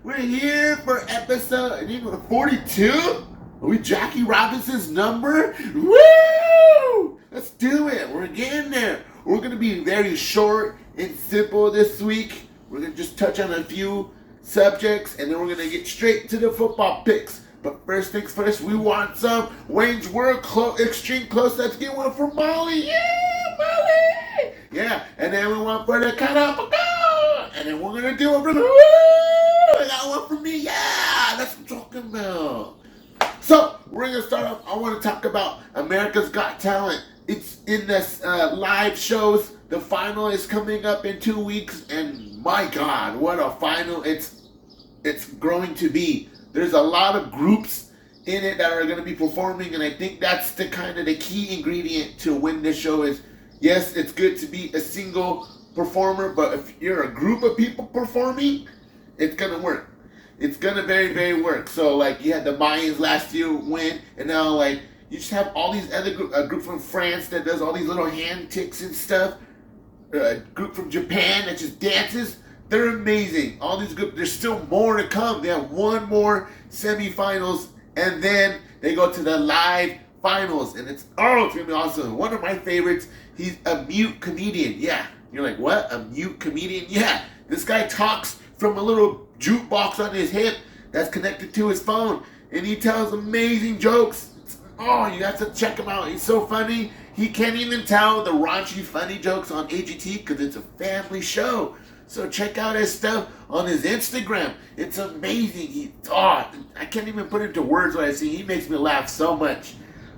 We're here for episode 42. Are we Jackie Robinson's number? Woo! Let's do it. We're getting there. We're going to be very short and simple this week. We're going to just touch on a few subjects, and then we're going to get straight to the football picks. But first things first, we want some Wayne's World Extreme Close. Let's get one for Molly. Yeah, Molly! Yeah, and then we want for the cut up. And then we're going to do it for the woo! I got one for me. Yeah, that's what I'm talking about. So, we're going to start off. I want to talk about America's Got Talent. It's in this live shows. The final is coming up in 2 weeks. And my God, what a final it's growing to be. There's a lot of groups in it that are going to be performing. And I think that's the kind of the key ingredient to win this show is, yes, it's good to be a single performer. But if you're a group of people performing, it's going to work. It's going to very, very work. So, like, you had the Mayans last year win, and now, like, you just have all these other group from France that does all these little hand ticks and stuff. A group from Japan that just dances. They're amazing. All these groups, there's still more to come. They have one more semifinals, and then they go to the live finals, and it's going to be awesome. One of my favorites, he's a mute comedian. Yeah. You're like, what? A mute comedian? Yeah. This guy talks from a little jukebox on his hip that's connected to his phone, and he tells amazing jokes. You have to check him out. He's so funny. He can't even tell the raunchy funny jokes on AGT because it's a family show. So check out his stuff on his Instagram. It's amazing. I can't even put into words what I see. He makes me laugh so much.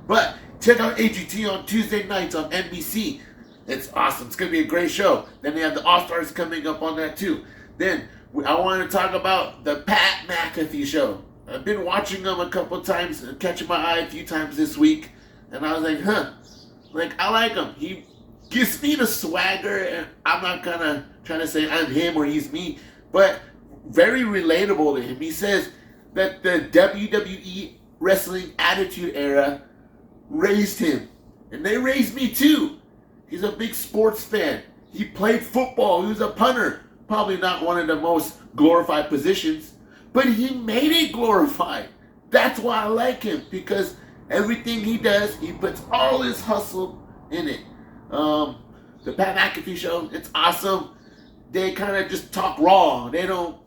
But check out AGT on Tuesday nights on NBC. It's awesome. It's going to be a great show. Then they have the All-Stars coming up on that too. Then I want to talk about the Pat McAfee show. I've been watching him a couple times, catching my eye a few times this week, and I was like, I like him. He gives me the swagger, and I'm not gonna try to say I'm him or he's me, but very relatable to him. He says that the WWE wrestling attitude era raised him, and they raised me too. He's a big sports fan. He played football. He was a punter. Probably not one of the most glorified positions, but he made it glorified. That's why I like him, because everything he does, he puts all his hustle in it. The Pat McAfee show, it's awesome. They kind of just talk raw. They don't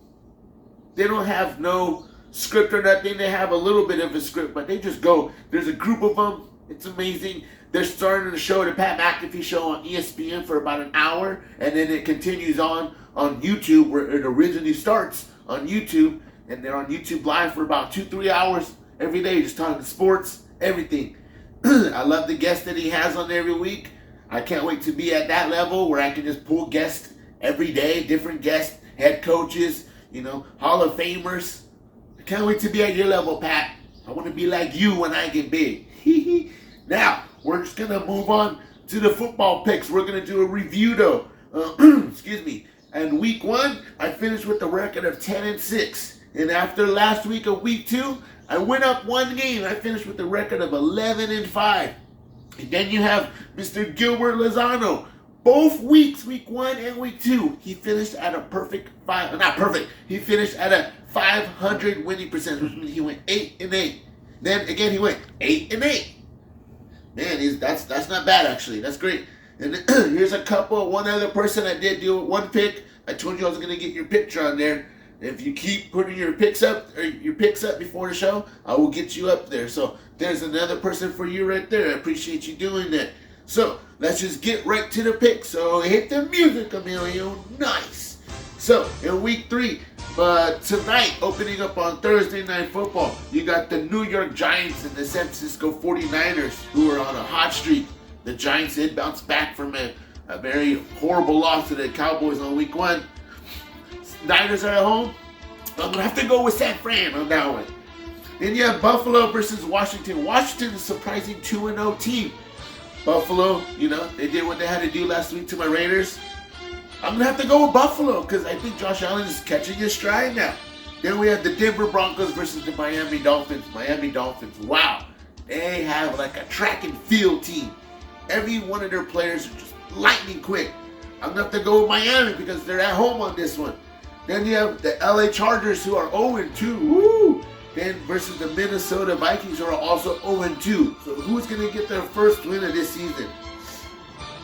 have no script or nothing. They have a little bit of a script, but they just go. There's a group of them. It's amazing. They're starting the show, the Pat McAfee show on ESPN for about an hour, and then it continues on YouTube, where it originally starts on YouTube, and they're on YouTube Live for about 2-3 hours every day, just talking sports, everything. I love the guests that he has on every week. I can't wait to be at that level where I can just pull guests every day, different guests, head coaches, Hall of Famers. I can't wait to be at your level, Pat. I want to be like you when I get big. Now, we're just going to move on to the football picks. We're going to do a review, though. Excuse me. And week 1, I finished with a record of 10-6. And after last week of week 2, I went up one game. I finished with a record of 11-5. And then you have Mr. Gilbert Lozano. Both weeks, week 1 and week 2, he finished at a perfect 5. Not perfect. He finished at a 500 winning percentage, which means he went 8-8. Then again, he went 8-8. Man, that's not bad, actually. That's great. And here's one other person I did do one pick. I told you I was going to get your picture on there. If you keep putting your picks up before the show, I will get you up there. So there's another person for you right there. I appreciate you doing that. So let's just get right to the pick. So hit the music, Emilio. Nice. So in week 3, tonight, opening up on Thursday Night Football, you got the New York Giants and the San Francisco 49ers, who are on a hot streak. The Giants did bounce back from a very horrible loss to the Cowboys on week 1. Niners are at home. I'm going to have to go with San Fran on that one. Then you have Buffalo versus Washington. Washington is a surprising 2-0 team. Buffalo, they did what they had to do last week to my Raiders. I'm going to have to go with Buffalo because I think Josh Allen is catching his stride now. Then we have the Denver Broncos versus the Miami Dolphins. Miami Dolphins, wow. They have like a track and field team. Every one of their players are just lightning quick. I'm going to have to go with Miami because they're at home on this one. Then you have the LA Chargers, who are 0-2. Woo! Then versus the Minnesota Vikings, who are also 0-2. So who's going to get their first win of this season?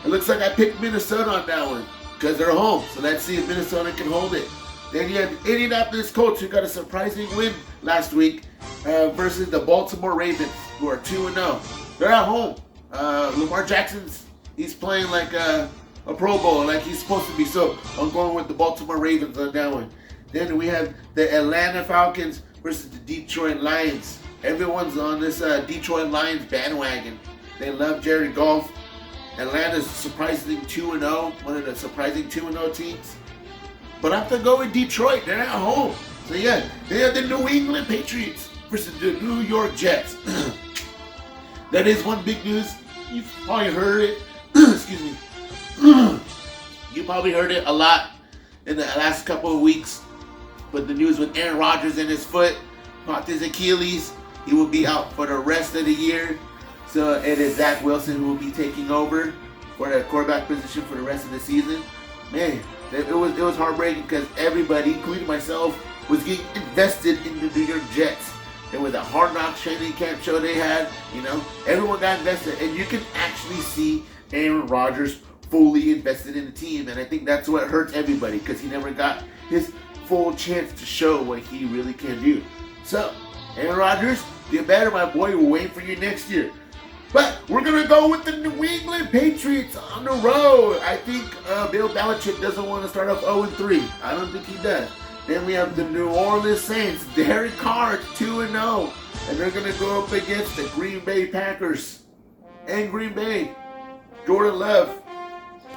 It looks like I picked Minnesota on that one because they're home. So let's see if Minnesota can hold it. Then you have the Indianapolis Colts, who got a surprising win last week versus the Baltimore Ravens, who are 2-0. They're at home. Lamar Jackson's, he's playing like a Pro Bowl, like he's supposed to be. So I'm going with the Baltimore Ravens on that one. Then we have the Atlanta Falcons versus the Detroit Lions. Everyone's on this Detroit Lions bandwagon. They love Jared Goff. Atlanta's surprisingly 2-0, one of the surprising 2-0 teams. But I have to go with Detroit. They're at home. So yeah, they have the New England Patriots versus the New York Jets. That is one big news. You've probably heard it. Excuse me. You probably heard it a lot in the last couple of weeks. But the news with Aaron Rodgers and his foot, popped his Achilles. He will be out for the rest of the year. So it is Zach Wilson who will be taking over for the quarterback position for the rest of the season. Man, it was heartbreaking because everybody, including myself, was getting invested in the New York Jets. It was a Hard Knocks training camp show they had. You know, everyone got invested, and you can actually see Aaron Rodgers fully invested in the team. And I think that's what hurts everybody because he never got his full chance to show what he really can do. So, Aaron Rodgers, get better, my boy. We're waiting for you next year. But we're going to go with the New England Patriots on the road. I think Bill Belichick doesn't want to start off 0-3. I don't think he does. Then we have the New Orleans Saints. Derek Carr, 2-0. And they're going to go up against the Green Bay Packers. And Green Bay, Jordan Love,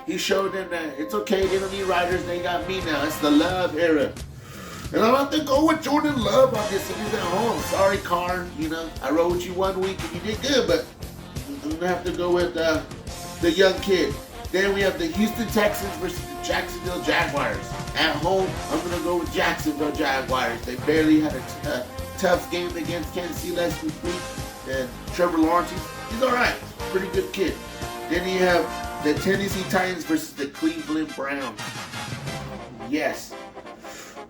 he showed them that it's okay. They don't need riders. They got me now. It's the Love era. And I'm about to go with Jordan Love on this. He's at home. Sorry, Carr. You know, I rode with you 1 week and you did good, but I'm going to have to go with the young kid. Then we have the Houston Texans versus the Jacksonville Jaguars. At home, I'm going to go with Jacksonville Jaguars. They barely had a tough game against Kansas City last week. And Trevor Lawrence, he's all right. Pretty good kid. Then you have the Tennessee Titans versus the Cleveland Browns. Yes.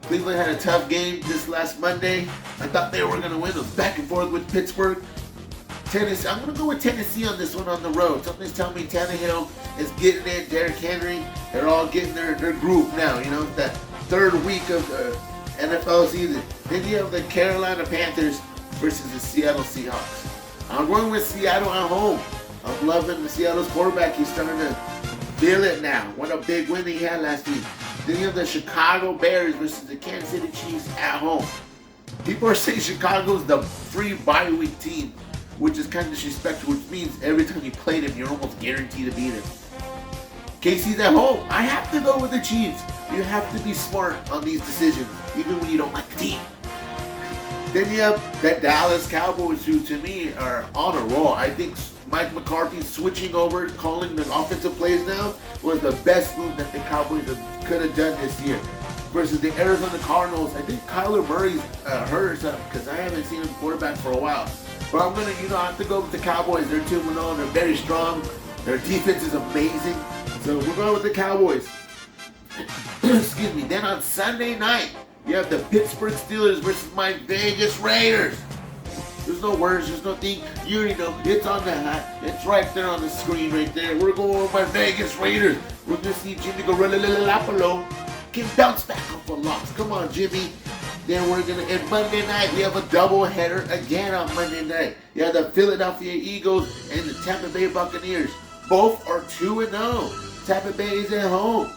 Cleveland had a tough game this last Monday. I thought they were going to win. It was back and forth with Pittsburgh. Tennessee, I'm going to go with Tennessee on this one on the road. Something's telling me Tannehill is getting it. Derrick Henry, they're all getting their groove now. You know, that third week of the NFL season. Then you have the Carolina Panthers versus the Seattle Seahawks. I'm going with Seattle at home. I'm loving the Seattle's quarterback. He's starting to feel it now. What a big win he had last week. Then you have the Chicago Bears versus the Kansas City Chiefs at home. People are saying Chicago's the free bye week team, which is kind of disrespectful, which means every time you play them, you're almost guaranteed to beat them. KC's at home. I have to go with the Chiefs. You have to be smart on these decisions, even when you don't like the team. Then you have the Dallas Cowboys, who to me are on a roll. I think Mike McCarthy switching over, calling the offensive plays now, was the best move that the Cowboys could have done this year. Versus the Arizona Cardinals, I think Kyler Murray's hurt or something because I haven't seen him quarterback for a while. But I'm going to, have to go with the Cowboys. They're 2-0. They're very strong. Their defense is amazing. So we're going with the Cowboys. Excuse me. Then on Sunday night, you have the Pittsburgh Steelers versus my Vegas Raiders. There's no words. There's nothing. You already know. It's on the hat. It's right there on the screen right there. We're going with my Vegas Raiders. We're going to see Jimmy Garoppolo can bounce back off a loss. Come on, Jimmy. Then we're going to, and Monday night, we have a doubleheader again on Monday night. You have the Philadelphia Eagles and the Tampa Bay Buccaneers. Both are 2-0. Tampa Bay is at home.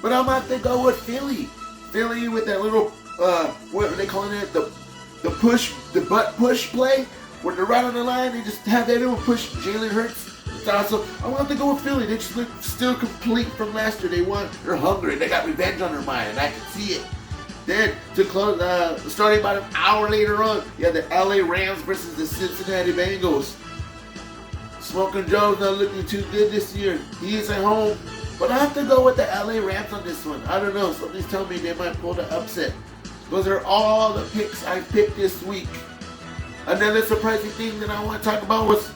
But I'm going to have to go with Philly. Philly with that little, what are they calling it? The butt push play, where they're right on the line, they just have everyone push Jalen Hurts. So I'm going to have to go with Philly. They just look still complete from last year. They're hungry. They got revenge on their mind, and I can see it. Then, to close, starting about an hour later on, you have the LA Rams versus the Cincinnati Bengals. Smoking Joe's not looking too good this year. He is at home. But I have to go with the LA Rams on this one. I don't know. Somebody's telling me they might pull the upset. Those are all the picks I picked this week. Another surprising thing that I want to talk about was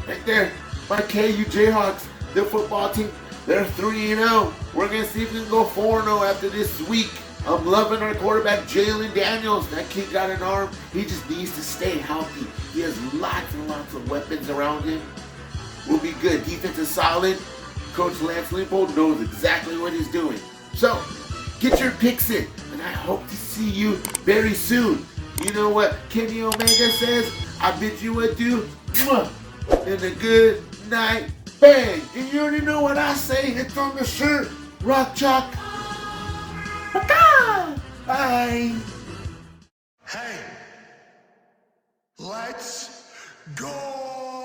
right there, my KU Jayhawks, the football team. They're 3-0. We're going to see if we can go 4-0 after this week. I'm loving our quarterback, Jalen Daniels. That kid got an arm. He just needs to stay healthy. He has lots and lots of weapons around him. We'll be good. Defense is solid. Coach Lance Leopold knows exactly what he's doing. So, get your picks in, and I hope to see you very soon. You know what Kenny Omega says? I bid you adieu, and a good night, bang. And you already know what I say. It's on the shirt. Rock chalk. Bye. Hey, let's go.